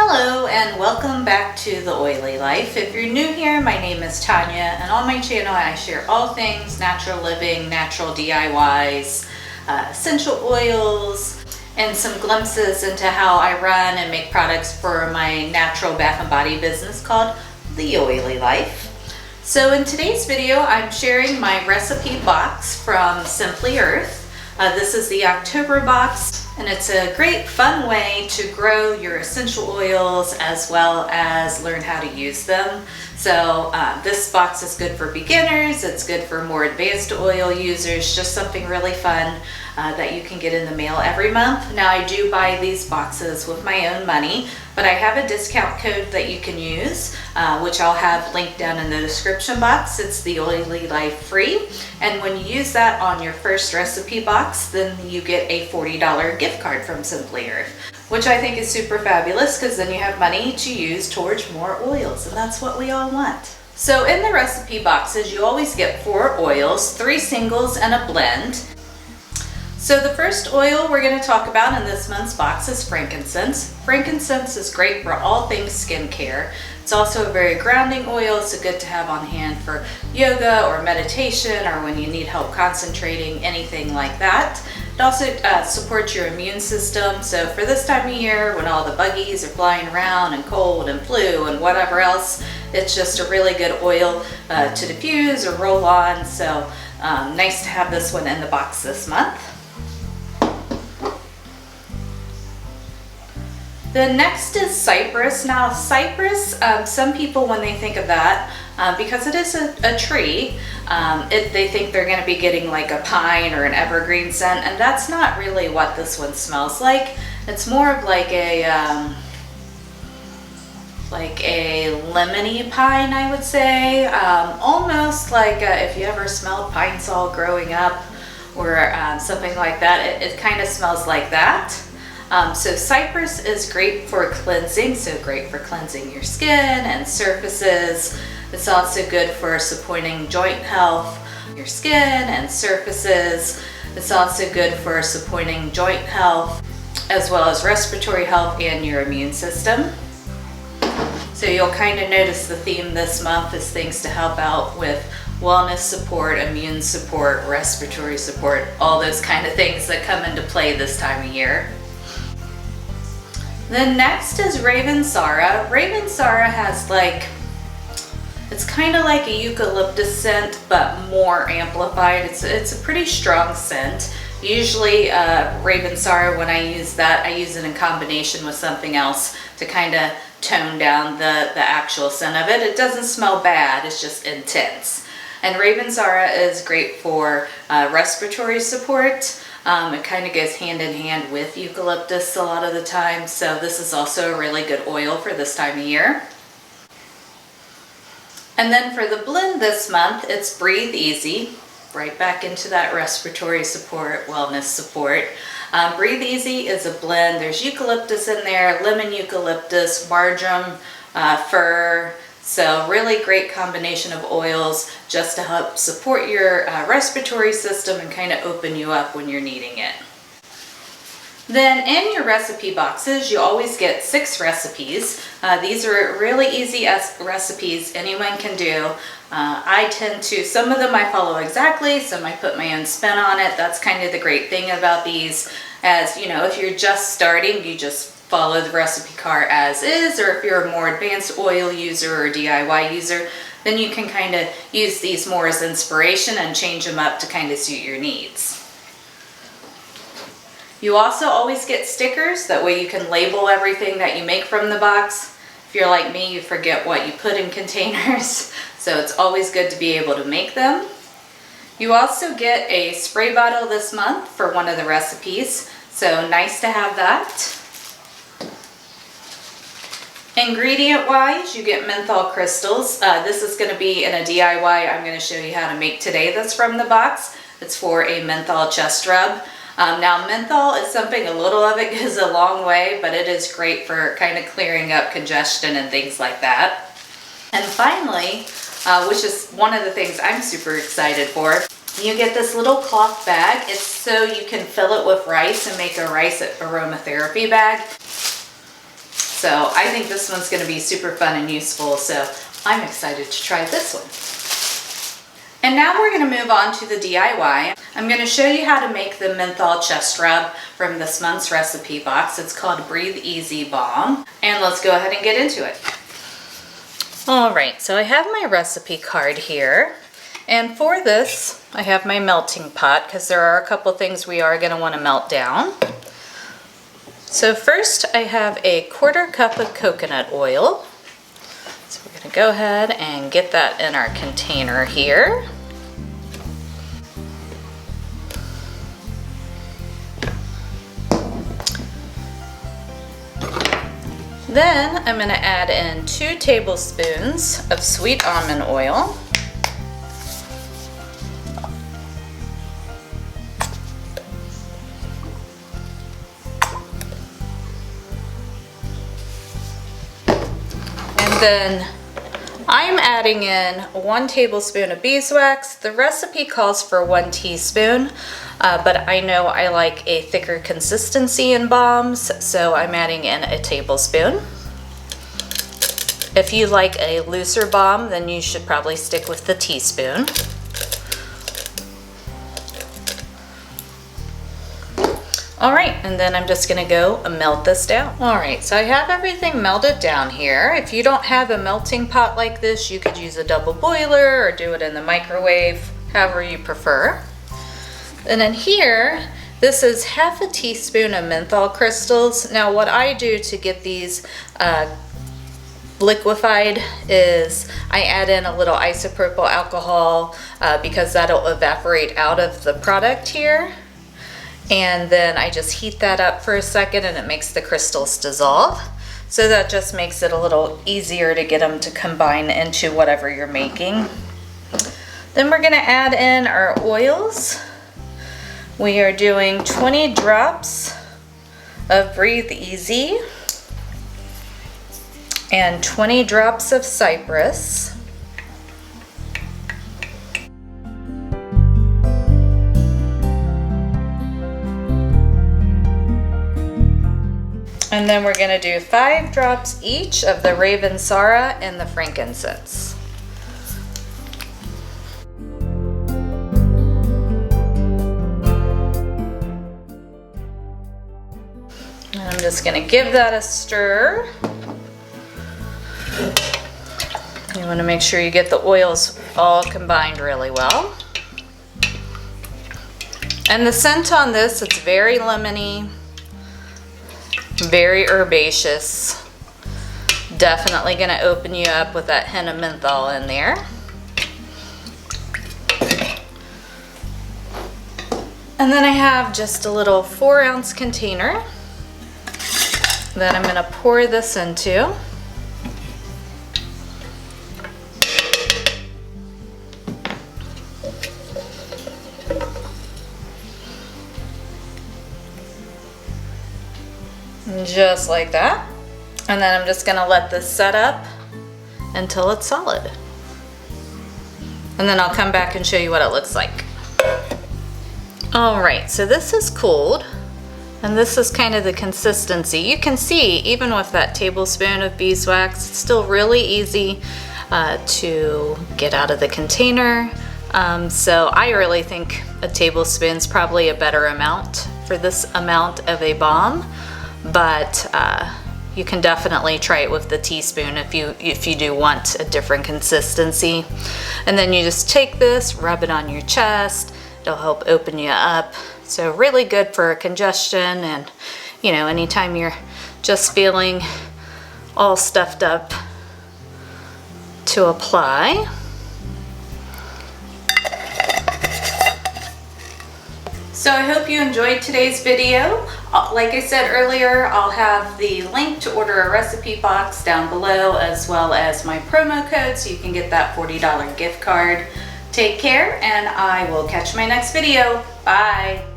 Hello and welcome back to The Oily Life. If you're new here, my name is Tanya, and on my channel I share all things natural living, natural DIYs, essential oils, and some glimpses into how I run and make products for my natural bath and body business called The Oily Life. So in today's video, I'm sharing my recipe box from Simply Earth. This is the October box, and it's a great fun way to grow your essential oils as well as learn how to use them. So this box is good for beginners, it's good for more advanced oil users, just something really fun that you can get in the mail every month. Now I do buy these boxes with my own money, but I have a discount code that you can use, which I'll have linked down in the description box. It's the Oily Life Free, and when you use that on your first recipe box, then you get a $40 gift card from Simply Earth, which I think is super fabulous because then you have money to use towards more oils, and that's what we all want. So in the recipe boxes, you always get 4 oils, 3 singles, and a blend. So the first oil we're going to talk about in this month's box is frankincense. Frankincense is great for all things skincare. It's also a very grounding oil, so good to have on hand for yoga or meditation or when you need help concentrating, anything like that. It also supports your immune system, so for this time of year when all the buggies are flying around and cold and flu and whatever else, it's just a really good oil to diffuse or roll on, so nice to have this one in the box this month. The next is Cypress. Now Cypress, some people when they think of that, because it is a tree, they think they're going to be getting like a pine or an evergreen scent, and that's not really what this one smells like. It's more of like a lemony pine, I would say, almost like if you ever smelled pine sol growing up or something like that, it kind of smells like that. So Cypress is great for cleansing, so great for cleansing your skin and surfaces. It's also good for supporting joint health, your skin and surfaces. It's also good for supporting joint health as well as respiratory health and your immune system. So you'll kind of notice the theme this month is things to help out with wellness support, immune support, respiratory support, all those kind of things that come into play this time of year. Then next is Ravensara. Ravensara has it's kind of like a eucalyptus scent, but more amplified. It's a pretty strong scent. Usually Ravensara, when I use that, I use it in combination with something else to kind of tone down the actual scent of it. It doesn't smell bad, it's just intense. And Ravensara is great for respiratory support. It kind of goes hand in hand with eucalyptus a lot of the time, so this is also a really good oil for this time of year. And then for the blend this month, it's Breathe Easy, right back into that respiratory support, wellness support. Breathe Easy is a blend. There's eucalyptus in there, lemon eucalyptus, marjoram, fir. So really great combination of oils just to help support your respiratory system and kind of open you up when you're needing it. Then in your recipe boxes, you always get 6 recipes. These are really easy recipes anyone can do. I tend to, some of them I follow exactly, some I put my own spin on it. That's kind of the great thing about these, as you know, if you're just starting, you just follow the recipe card as is, or if you're a more advanced oil user or DIY user, then you can kind of use these more as inspiration and change them up to kind of suit your needs. You also always get stickers, that way you can label everything that you make from the box. If you're like me, you forget what you put in containers, so it's always good to be able to make them. You also get a spray bottle this month for one of the recipes, so nice to have that. Ingredient wise, you get menthol crystals. This is going to be in a DIY I'm going to show you how to make today that's from the box. It's for a menthol chest rub. Now menthol is something, a little of it goes a long way, but it is great for kind of clearing up congestion and things like that. And finally, which is one of the things I'm super excited for, you get this little cloth bag. It's so you can fill it with rice and make a rice aromatherapy bag. So I think this one's gonna be super fun and useful, so I'm excited to try this one. And now we're gonna move on to the DIY. I'm gonna show you how to make the menthol chest rub from this month's recipe box. It's called Breathe Easy Balm. And let's go ahead and get into it. All right, so I have my recipe card here. And for this, I have my melting pot because there are a couple things we are gonna wanna melt down. So first I have a 1/4 cup of coconut oil. So we're gonna go ahead and get that in our container here. Then I'm going to add in 2 tablespoons of sweet almond oil. And then I'm adding in 1 tablespoon of beeswax. The recipe calls for 1 teaspoon. But I know I like a thicker consistency in balms, so I'm adding in a tablespoon. If you like a looser balm, then you should probably stick with the teaspoon. All right, and then I'm just gonna go melt this down. All right, so I have everything melted down here. If you don't have a melting pot like this, you could use a double boiler or do it in the microwave, however you prefer. And then here, this is 1/2 teaspoon of menthol crystals. Now what I do to get these liquefied is I add in a little isopropyl alcohol because that'll evaporate out of the product here. And then I just heat that up for a second and it makes the crystals dissolve. So that just makes it a little easier to get them to combine into whatever you're making. Then we're gonna add in our oils. We are doing 20 drops of Breathe Easy and 20 drops of Cypress. And then we're gonna do 5 drops each of the Ravensara and the Frankincense. I'm just gonna give that a stir. You wanna make sure you get the oils all combined really well. And the scent on this, it's very lemony, very herbaceous. Definitely gonna open you up with that hint of menthol in there. And then I have just a little 4-ounce container that I'm gonna pour this into. Just like that. And then I'm just gonna let this set up until it's solid. And then I'll come back and show you what it looks like. All right, so this is cooled. And this is kind of the consistency. You can see, even with that tablespoon of beeswax, it's still really easy to get out of the container. So I really think a tablespoon is probably a better amount for this amount of a balm, but you can definitely try it with the teaspoon if you do want a different consistency. And then you just take this, rub it on your chest. It'll help open you up. So really good for congestion and, you know, anytime you're just feeling all stuffed up to apply. So I hope you enjoyed today's video. Like I said earlier, I'll have the link to order a recipe box down below, as well as my promo code so you can get that $40 gift card. Take care, and I will catch you in my next video. Bye.